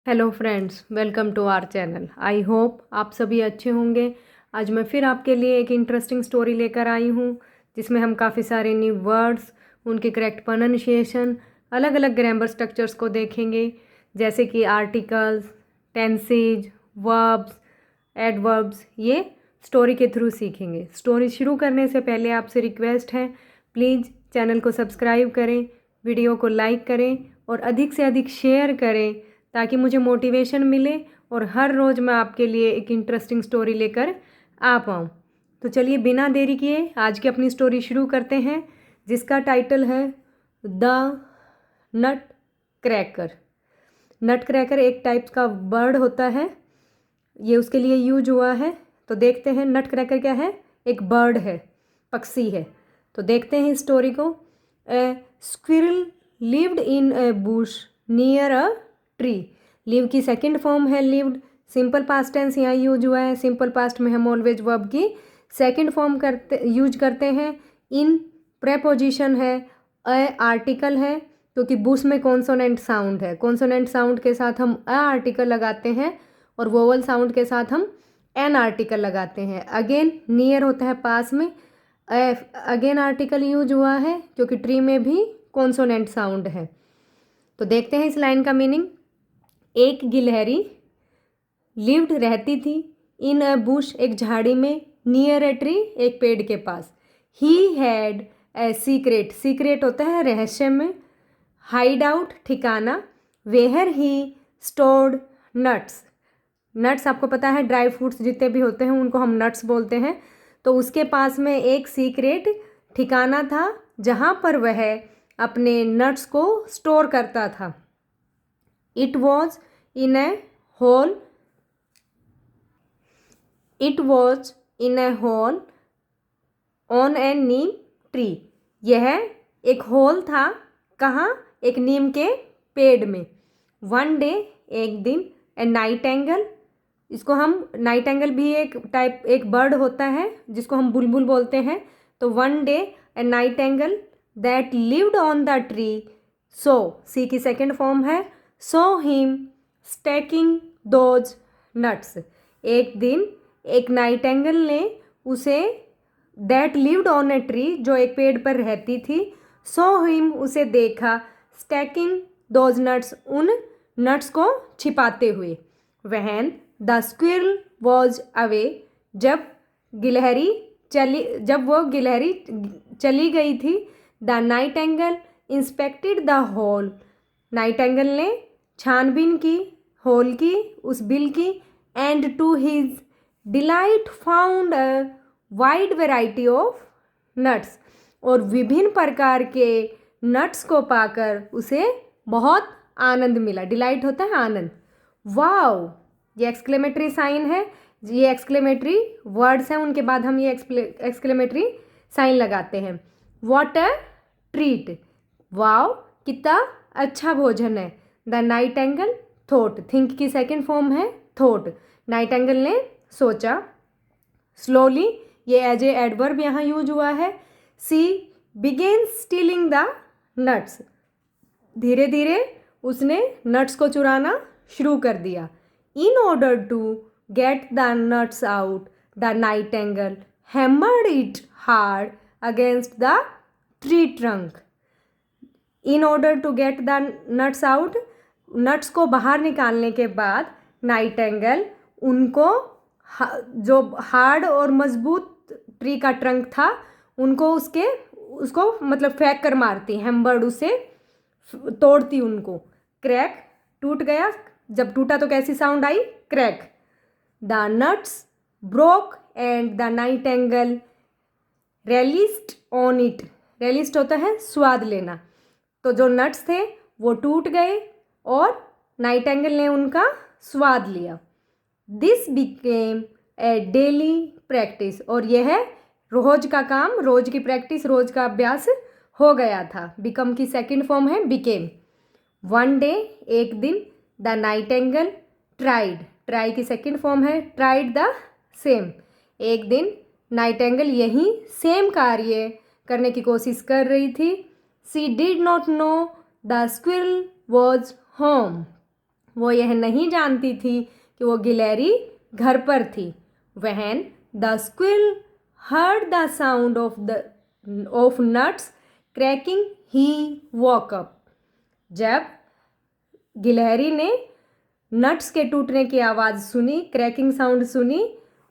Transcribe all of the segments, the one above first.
Hello friends, welcome to our channel. I hope आप सभी अच्छे होंगे। आज मैं फिर आपके लिए एक इंटरेस्टिंग स्टोरी लेकर आई हूँ जिसमें हम काफ़ी सारे न्यू वर्ड्स, उनके करेक्ट प्रोनाउंसिएशन, अलग अलग ग्रामर स्ट्रक्चर्स को देखेंगे, जैसे कि आर्टिकल्स, टेंसेज, वर्ब्स, एडवर्ब्स। ये स्टोरी के थ्रू सीखेंगे। स्टोरी शुरू करने से पहले आपसे रिक्वेस्ट है, प्लीज़ चैनल को सब्सक्राइब करें, वीडियो को लाइक करें और अधिक से अधिक शेयर करें ताकि मुझे मोटिवेशन मिले और हर रोज़ मैं आपके लिए एक इंटरेस्टिंग स्टोरी लेकर आ पाऊँ। तो चलिए बिना देरी किए आज की अपनी स्टोरी शुरू करते हैं, जिसका टाइटल है the nut cracker. Nut cracker एक टाइप का बर्ड होता है, ये उसके लिए यूज हुआ है। तो देखते हैं नट क्रैकर क्या है। एक बर्ड है, पक्षी है। तो देखते हैं इस स्टोरी को। A squirrel lived in a bush near a tree. Live की सेकंड फॉर्म है लिव्ड। सिंपल पास्ट टेंस यहाँ यूज हुआ है। सिंपल पास्ट में हम ऑलवेज वर्ब की सेकंड फॉर्म यूज करते हैं। इन प्रेपोजिशन है, अ आर्टिकल है, क्योंकि बुश में कॉन्सोनेंट साउंड है। कॉन्सोनेंट साउंड के साथ हम अ आर्टिकल लगाते हैं और वोवल साउंड के साथ हम एन आर्टिकल लगाते हैं। अगेन नियर होता है पास में, अगेन आर्टिकल यूज हुआ है क्योंकि ट्री में भी कॉन्सोनेंट साउंड है। तो देखते हैं इस लाइन का मीनिंग। एक गिलहरी लिव्ड रहती थी इन अ बुश एक झाड़ी में, नियर ए ट्री एक पेड़ के पास। He had a secret, secret होता है रहस्य में, हाइड आउट ठिकाना, where he stored nuts. Nuts आपको पता है ड्राई फ्रूट्स जितने भी होते हैं उनको हम नट्स बोलते हैं। तो उसके पास में एक सीक्रेट ठिकाना था जहाँ पर वह अपने नट्स को स्टोर करता था। It was in a hole, it was in a hole on a neem tree. यह एक होल था, कहाँ? एक नीम के पेड़ में। वन डे एक दिन, ए नाइट एंगल, इसको हम नाइट एंगल भी एक बर्ड होता है जिसको हम बुलबुल बोलते हैं। तो one day a nightingale that lived on the tree, saw see की सेकेंड फॉर्म है, saw him stacking those nuts. एक दिन एक नाइट एंगल ने उसे, that lived on a tree, जो एक पेड़ पर रहती थी, सो हिम उसे देखा, स्टैकिंग दोज नट्स, उन नट्स को छिपाते हुए। वहन द स्क्विरल वॉज अवे, जब वो गिलहरी चली गई थी। The nightingale inspected the hole, nightingale ने छानबीन की होल की, उस बिल की। And to his delight found a wide variety of nuts, और विभिन्न प्रकार के नट्स को पाकर उसे बहुत आनंद मिला। डिलाइट होता है आनंद। वाओ, ये एक्सक्लेमेटरी साइन है, ये एक्सक्लेमेटरी वर्ड्स हैं, उनके बाद हम ये एक्सक्लेमेटरी साइन लगाते हैं। व्हाट अ ट्रीट, वाओ कितना अच्छा भोजन है। The nightingale thought, think की सेकेंड फॉर्म है थॉट। नाइट एंगल ने सोचा। स्लोली, ये एज ए एडवर्ब यहाँ यूज हुआ है। She began stealing the nuts, धीरे धीरे उसने नट्स को चुराना शुरू कर दिया। In order to get the nuts out, the nightingale hammered it hard against the tree trunk. In order to get the nuts out, nuts को बाहर निकालने के बाद नाइट एंगल उनको जो हार्ड और मजबूत ट्री का ट्रंक था उनको उसको मतलब फेंक कर मारती, हैमबर्ड उसे तोड़ती उनको। क्रैक, टूट गया। जब टूटा तो कैसी साउंड आई? Crack. The nuts broke and the nightingale relished on it, relished होता है स्वाद लेना। तो जो नट्स थे वो टूट गए और नाइट एंगल ने उनका स्वाद लिया। This became a daily practice, और यह रोज का काम, रोज की प्रैक्टिस, रोज का अभ्यास हो गया था। बिकम की सेकंड फॉर्म है बिकेम। वन डे एक दिन, the night angle tried, try की सेकंड फॉर्म है ट्राइड द सेम। एक दिन नाइट एंगल यही सेम कार्य करने की कोशिश कर रही थी। She did not know the squirrel was home, वो यह नहीं जानती थी कि वो गिलहरी घर पर थी। When the squirrel heard the sound of nuts cracking, he woke up. जब गिलहरी ने नट्स के टूटने की आवाज़ सुनी, क्रैकिंग साउंड सुनी,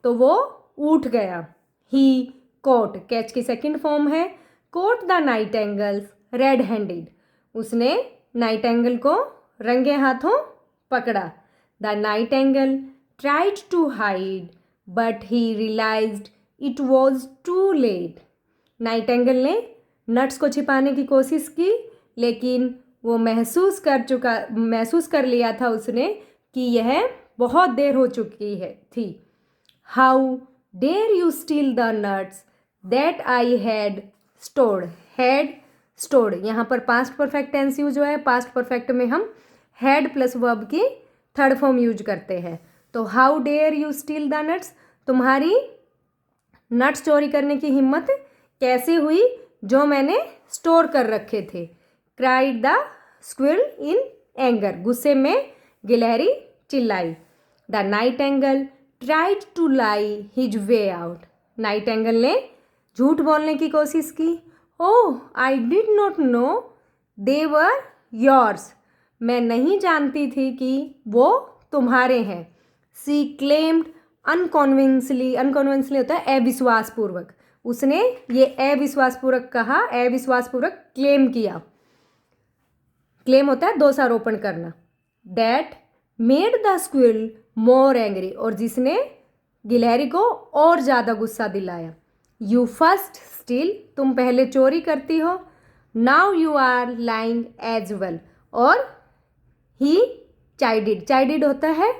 तो वो उठ गया। ही कॉट, कैच की सेकंड फॉर्म है, caught the nightingales red handed. उसने नाइटेंगल को रंगे हाथों पकड़ा। The nightingale tried to hide but he realised it was too late. Nightingale ने नट्स को छिपाने की कोशिश की, लेकिन वो महसूस कर लिया था उसने कि यह बहुत देर हो चुकी थी। How dare you steal the nuts that I had stored. यहाँ पर पास्ट परफेक्ट टेंस यूज हुआ है। पास्ट परफेक्ट में हम हैड प्लस वर्ब की थर्ड फॉर्म यूज करते हैं। तो how dare you steal the nuts, तुम्हारी नट्स चोरी करने की हिम्मत कैसे हुई जो मैंने स्टोर कर रखे थे। Cried the squirrel in anger, गुस्से में गिलहरी चिल्लाई। The nightingale tried to lie his way out. Nightingale ने झूठ बोलने की कोशिश की। Oh I did not know they were yours, मैं नहीं जानती थी कि वो तुम्हारे हैं। सी क्लेम्ड अनकॉन्विंसली होता है अविश्वासपूर्वक। उसने ये अविश्वासपूर्वक कहा, अविश्वासपूर्वक क्लेम किया। क्लेम होता है दोषारोपण करना। That made the squirrel more angry, और जिसने गिलहरी को और ज़्यादा गुस्सा दिलाया। यू फर्स्ट स्टील, तुम पहले चोरी करती हो। Now you are lying as well, और ही चाइडिड होता है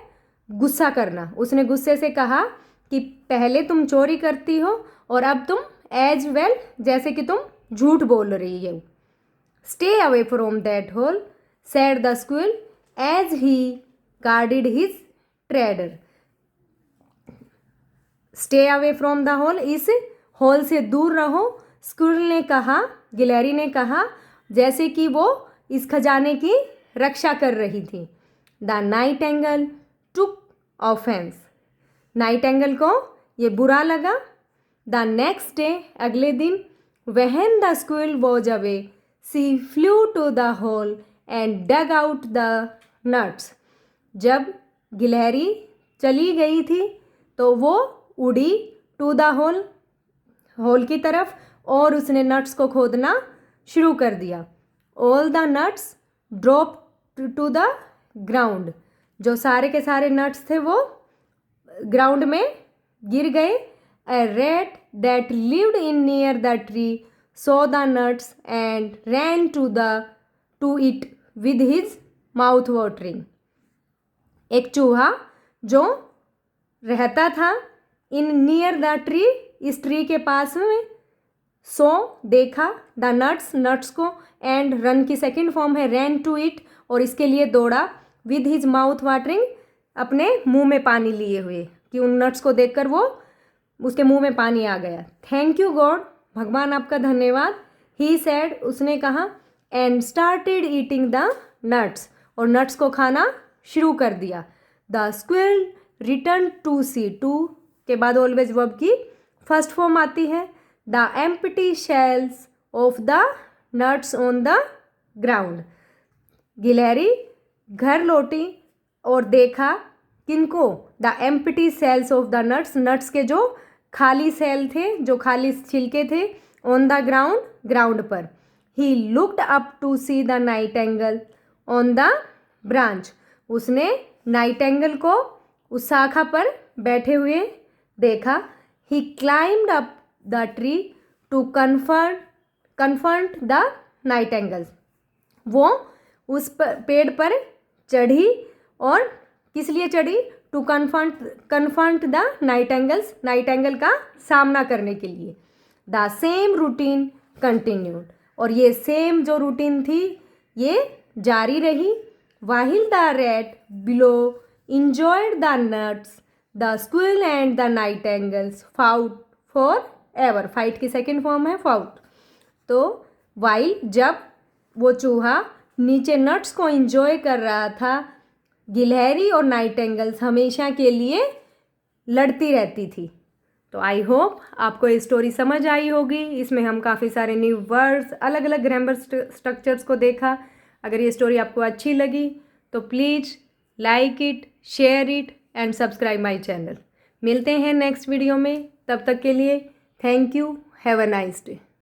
गुस्सा करना। उसने गुस्से से कहा कि पहले तुम चोरी करती हो और अब तुम एज वेल, जैसे कि तुम झूठ बोल रही हो। Stay away from that hole said the squirrel as he guarded his trader. Stay away from the hole, इस होल से दूर रहो, स्क्विरल ने कहा, गिलहरी ने कहा, जैसे कि वो इस खजाने की रक्षा कर रही थी। The nightingale took offence, nightingale को ये बुरा लगा। द नेक्स्ट डे, अगले दिन, when the squirrel was away she flew to the hole and dug out the nuts. जब गिलहरी चली गई थी तो वो उड़ी टू द होल की तरफ, और उसने नट्स को खोदना शुरू कर दिया। All the nuts drop to the ground, जो सारे के सारे नट्स थे वो ग्राउंड में गिर गए। A rat that lived in near the tree saw the nuts and ran to it with his mouth watering. एक चूहा जो रहता था इन नियर द ट्री, इस ट्री के पास में, सो देखा, द नट्स को, एंड रन की सेकंड फॉर्म है रैन टू इट, और इसके लिए दौड़ा, विद हिज माउथ वाटरिंग, अपने मुंह में पानी लिए हुए, कि उन नट्स को देखकर वो उसके मुंह में पानी आ गया। थैंक यू गॉड, भगवान आपका धन्यवाद। ही सेड, उसने कहा, and started eating the nuts, और नट्स को खाना शुरू कर दिया। The squirrel return to see, to के बाद ऑलवेज वर्ब की फर्स्ट फॉर्म आती है। The empty shells of the nuts on the ground, गिलहरी घर लौटी और देखा किनको, the empty shells of the nuts के जो खाली सेल थे, जो खाली छिलके थे, ऑन द ग्राउंड पर। He looked up to see the nightingale on the branch, उसने नाइटेंगल को उस शाखा पर बैठे हुए देखा। He climbed up the tree to comfort the nightingale, वो उस पेड़ पर चढ़ी, और किस लिए चढ़ी, to comfort the nightingales, nightingale का सामना करने के लिए। द सेम रूटीन कंटिन्यूड, और ये सेम जो रूटीन थी ये जारी रही। While the rat below enjoyed the nuts, the squirrel and the nightingales fought for ever. Fight की सेकेंड फॉर्म है फाउट। तो वाइल, जब वो चूहा नीचे नट्स को इंजॉय कर रहा था, गिलहरी और नाइटिंगेल्स हमेशा के लिए लड़ती रहती थी। तो आई होप आपको ये स्टोरी समझ आई होगी। इसमें हम काफ़ी सारे न्यू वर्ड्स, अलग अलग ग्रामर स्ट्रक्चर्स को देखा। अगर ये स्टोरी आपको अच्छी लगी तो please like it, share it and subscribe my channel. मिलते हैं नेक्स्ट वीडियो में, तब तक के लिए thank you, have a nice day.